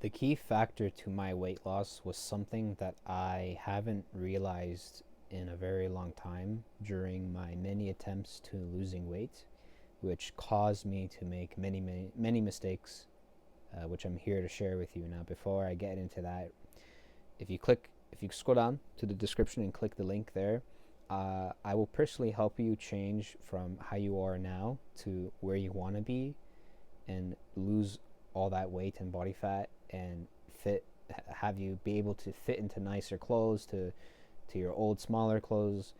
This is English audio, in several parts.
The key factor to my weight loss was something that I haven't realized in a very long time during my many attempts to losing weight, which caused me to make many mistakes, which I'm here to share with you. Now, before I get into that, if you scroll down to the description and click the link there, I will personally help you change from how you are now to where you want to be and lose all that weight and body fat and have you be able to fit into nicer clothes, to your old smaller clothes,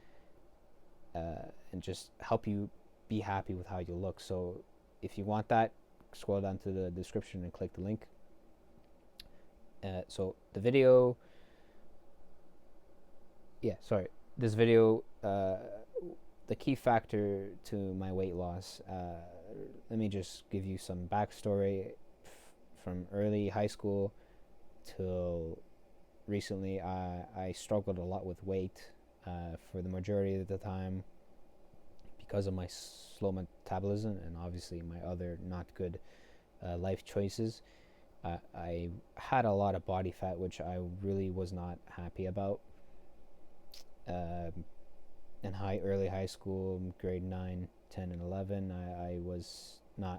and just help you be happy with how you look. So if you want that, scroll down to the description and click the link. So the video, this video, the key factor to my weight loss. Let me just give you some backstory. From early high school till recently, I struggled a lot with weight for the majority of the time because of my slow metabolism and obviously my other not good life choices. I had a lot of body fat, which I really was not happy about. In early high school, grade 9, 10, and 11,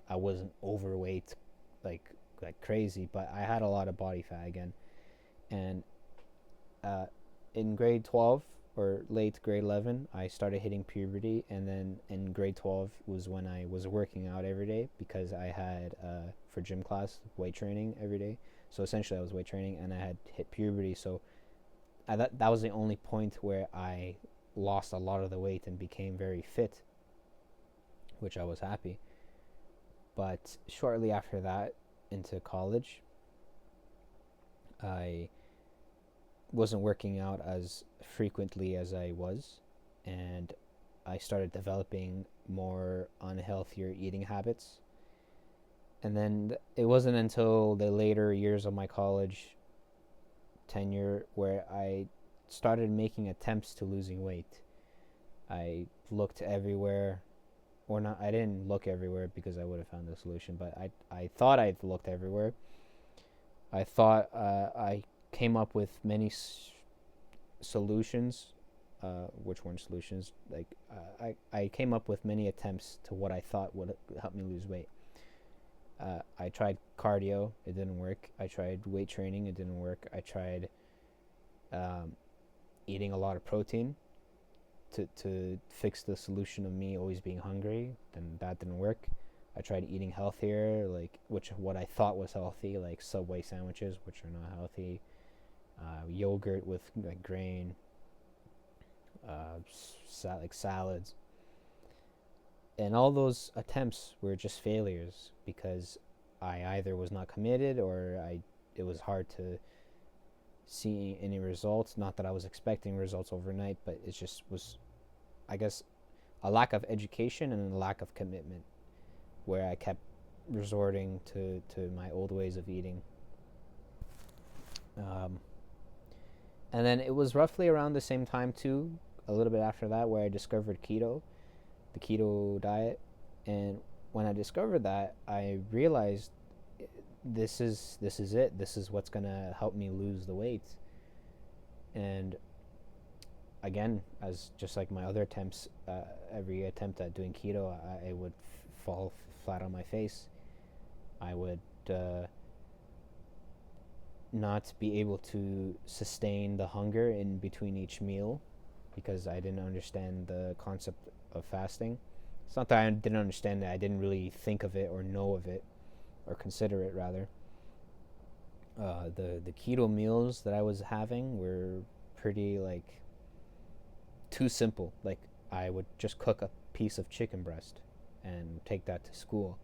I wasn't overweight like crazy, but I had a lot of body fat again. And in grade 12 or late grade 11, I started hitting puberty, and then in grade 12 was when I was working out every day because I had for gym class weight training every day. So essentially, I was weight training, and I had hit puberty. So that was the only point where I lost a lot of the weight and became very fit, which I was happy. But shortly after that, into college, I wasn't working out as frequently as I was, and I started developing more unhealthier eating habits. And then it wasn't until the later years of my college tenure where I started making attempts to losing weight. I looked everywhere, or not. I didn't look everywhere because I would have found a solution, but I thought I'd looked everywhere. I thought I came up with many solutions, which weren't solutions. I came up with many attempts to what I thought would help me lose weight. I tried cardio, it didn't work. I tried weight training, it didn't work. I tried eating a lot of protein to fix the solution of me always being hungry, then that didn't work. I tried eating healthier, what I thought was healthy, like Subway sandwiches, which are not healthy, yogurt with grain, salads, and all those attempts were just failures because I either was not committed or it was hard to see any results. Not that I was expecting results overnight, but it just was, I guess, a lack of education and a lack of commitment, where I kept resorting to my old ways of eating. And then it was roughly around the same time too, a little bit after that, where I discovered the keto diet. And when I discovered that, I realized this is it. This is what's gonna help me lose the weight. And again, as just like my other attempts, every attempt at doing keto, I would fall flat on my face. I would not be able to sustain the hunger in between each meal because I didn't understand the concept of fasting. It's not that I didn't understand it, I didn't really think of it or know of it or consider it rather. The keto meals that I was having were pretty too simple. Like I would just cook a piece of chicken breast and take that to school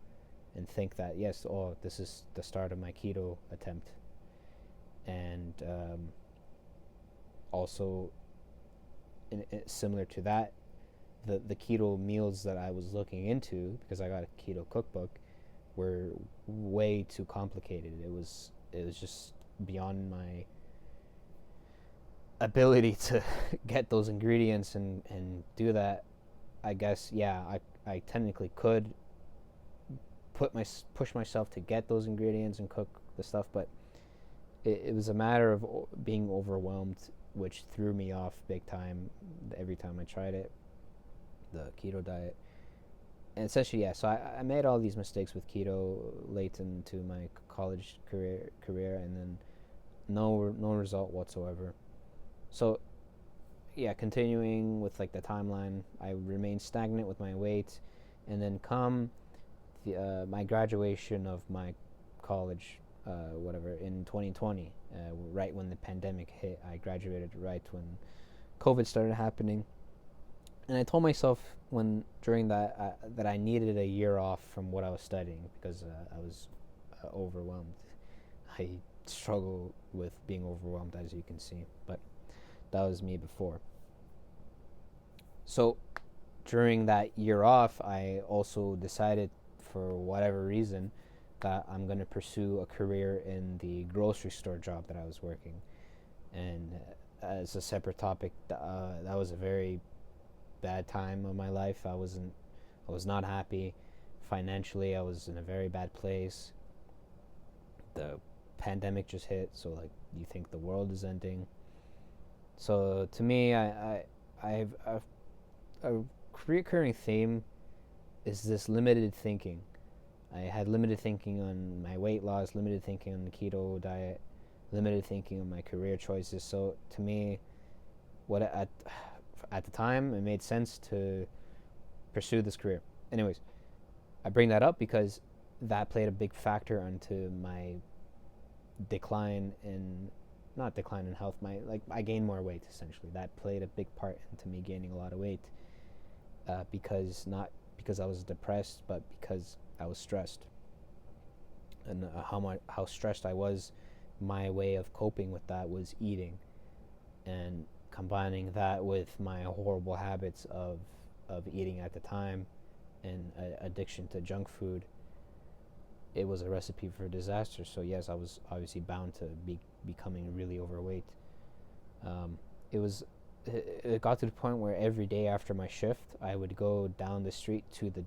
and think that yes, this is the start of my keto attempt. And also, similar to that, the keto meals that I was looking into, because I got a keto cookbook, were way too complicated. It was just beyond my ability to get those ingredients and do that. I guess I technically could push myself to get those ingredients and cook the stuff, but it was a matter of being overwhelmed, which threw me off big time every time I tried it, the keto diet. And essentially, yeah. So I made all these mistakes with keto late into my college career, and then no result whatsoever. So yeah, continuing with like the timeline, I remained stagnant with my weight, and then come my graduation of my college, whatever, in 2020, right when the pandemic hit. I graduated right when COVID started happening, and I told myself when during that I needed a year off from what I was studying because I was overwhelmed. I struggle with being overwhelmed, as you can see, but that was me before. So during that year off, I also decided, for whatever reason, that I'm going to pursue a career in the grocery store job that I was working. And as a separate topic, that was a very bad time of my life. I was not happy financially. I was in a very bad place. The pandemic just hit, so like you think the world is ending. So to me, I've a recurring theme is this limited thinking. I had limited thinking on my weight loss, limited thinking on the keto diet, limited thinking on my career choices. So to me, what at the time it made sense to pursue this career. Anyways, I bring that up because that played a big factor into my decline in not decline in health. My like I gained more weight essentially. That played a big part into me gaining a lot of weight because not because I was depressed, but because I was stressed. And how stressed I was, my way of coping with that was eating, and combining that with my horrible habits of eating at the time and addiction to junk food, it was a recipe for disaster. So yes, I was obviously bound to be becoming really overweight. It was it got to the point where every day after my shift, I would go down the street to the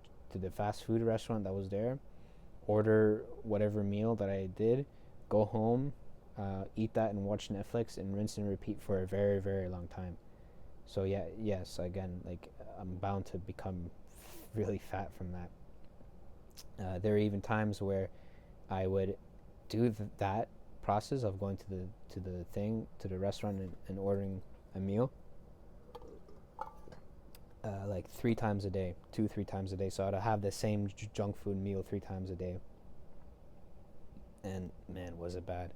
fast food restaurant that was there, order whatever meal that I did, go home, eat that and watch Netflix and rinse and repeat for a very very long time. So yeah, yes, again, like I'm bound to become really fat from that. There are even times where I would do that process of going to the restaurant and ordering a meal like 3 times a day, 3 times a day. So I'd have the same junk food meal 3 times a day, and man, was it bad.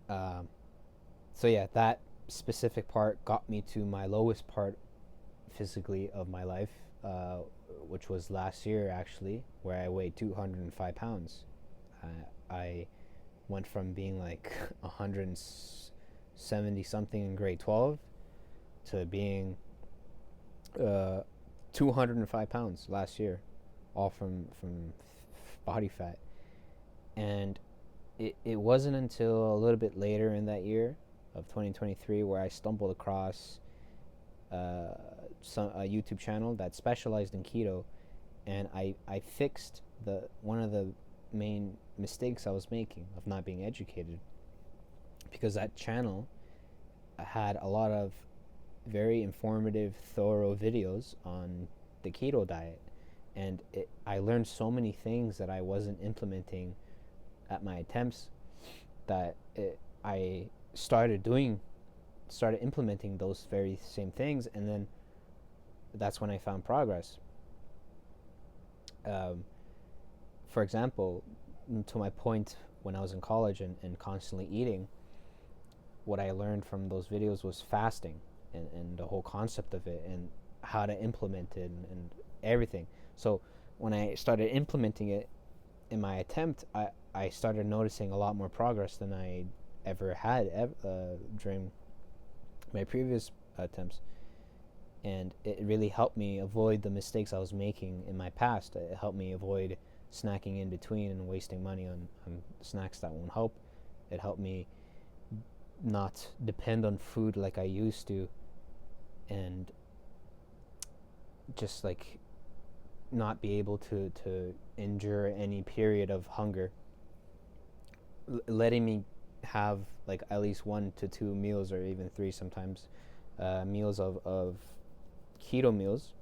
Um, so yeah, that specific part got me to my lowest part physically of my life, which was last year actually, where I weighed 205 pounds. I went from being like 170 something in grade 12 to being uh, 205 pounds last year, all from body fat. And it wasn't until a little bit later in that year of 2023 where I stumbled across uh, a YouTube channel that specialized in keto, and I fixed the one of the main mistakes I was making of not being educated, because that channel had a lot of very informative, thorough videos on the keto diet, and I learned so many things that I wasn't implementing at my attempts that I started implementing those very same things, and then that's when I found progress. Um, for example, to my point, when I was in college and constantly eating, what I learned from those videos was fasting and the whole concept of it and how to implement it and everything. So when I started implementing it in my attempt, I started noticing a lot more progress than I ever had during my previous attempts. And it really helped me avoid the mistakes I was making in my past. It helped me avoid snacking in between and wasting money on snacks that won't help. It helped me not depend on food like I used to, and just like not be able to endure any period of hunger, letting me have like at least 1 to 2 meals, or even three sometimes, meals of keto meals,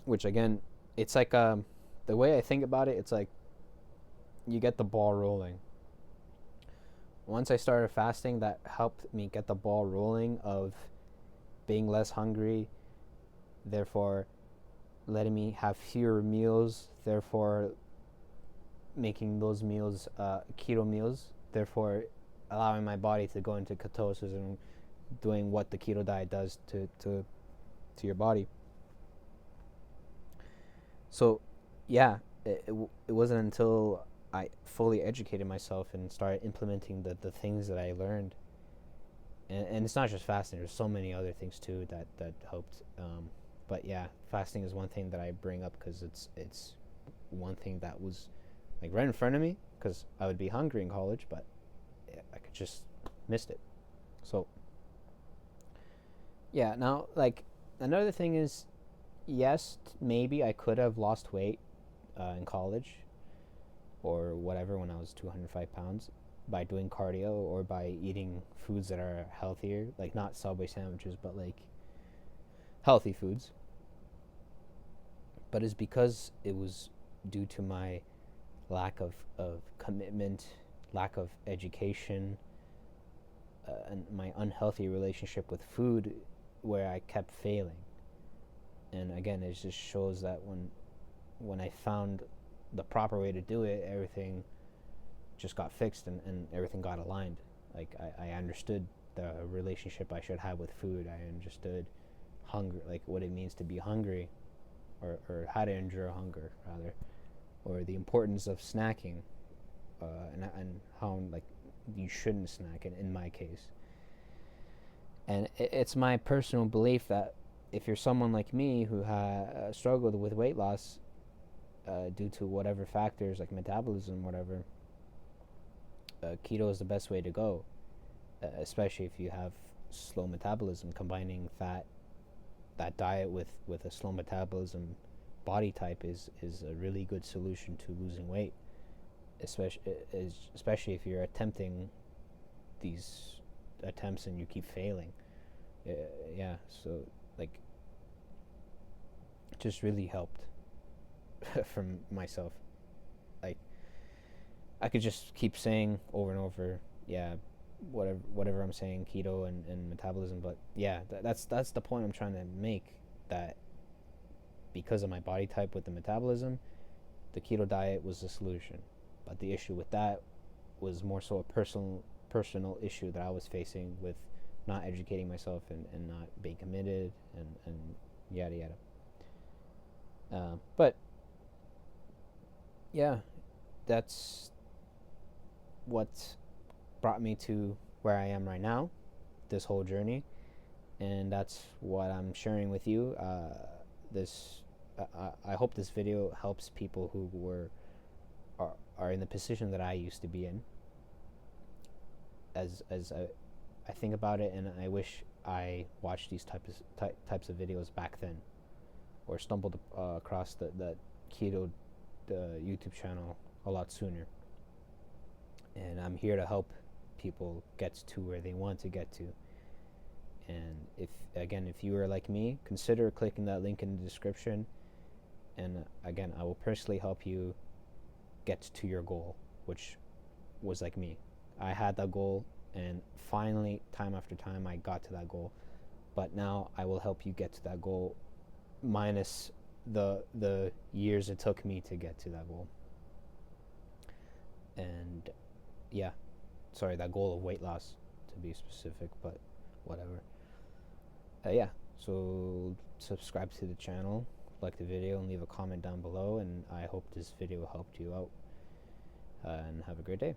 which again, it's like the way I think about it, it's like you get the ball rolling. Once I started fasting, that helped me get the ball rolling of being less hungry, therefore letting me have fewer meals, therefore making those meals keto meals, therefore allowing my body to go into ketosis and doing what the keto diet does to your body. So, yeah, it wasn't until I fully educated myself and started implementing the things that I learned. And it's not just fasting, there's so many other things too that helped. But yeah, fasting is one thing that I bring up because it's one thing that was like right in front of me, because I would be hungry in college, but I could just missed it. So yeah, now like another thing is, yes, maybe I could have lost weight in college or whatever when I was 205 pounds by doing cardio or by eating foods that are healthier, like not Subway sandwiches, but like healthy foods. But it's because it was due to my lack of commitment, lack of education, and my unhealthy relationship with food, where I kept failing. And again, it just shows that when I found the proper way to do it, everything just got fixed, and everything got aligned. Like I understood the relationship I should have with food. I understood hunger, like what it means to be hungry, or how to endure hunger rather, or the importance of snacking, and how like you shouldn't snack in my case. And it's my personal belief that if you're someone like me who struggled with weight loss due to whatever factors like metabolism, whatever, keto is the best way to go, especially if you have slow metabolism. Combining that diet with a slow metabolism body type is a really good solution to losing weight, especially if you're attempting these attempts and you keep failing. Yeah, so like it just really helped from myself. Like I could just keep saying over and over, yeah, whatever I'm saying, keto and metabolism, but yeah, that's the point I'm trying to make. That because of my body type with the metabolism, the keto diet was the solution. But the issue with that was more so a personal issue that I was facing with not educating myself and not being committed and yada yada. But yeah, that's what brought me to where I am right now, this whole journey, and that's what I'm sharing with you. This I hope this video helps people who are in the position that I used to be in. As I think about it, and I wish I watched these types of videos back then, or stumbled across the keto YouTube channel a lot sooner. And I'm here to help people get to where they want to get to. And if you are like me, consider clicking that link in the description. And again, I will personally help you get to your goal, which was like me. I had that goal, and finally, time after time, I got to that goal. But now I will help you get to that goal, minus the years it took me to get to that goal. And yeah, sorry, that goal of weight loss, to be specific, but whatever. Yeah, so subscribe to the channel, like the video, and leave a comment down below. And I hope this video helped you out. And have a great day.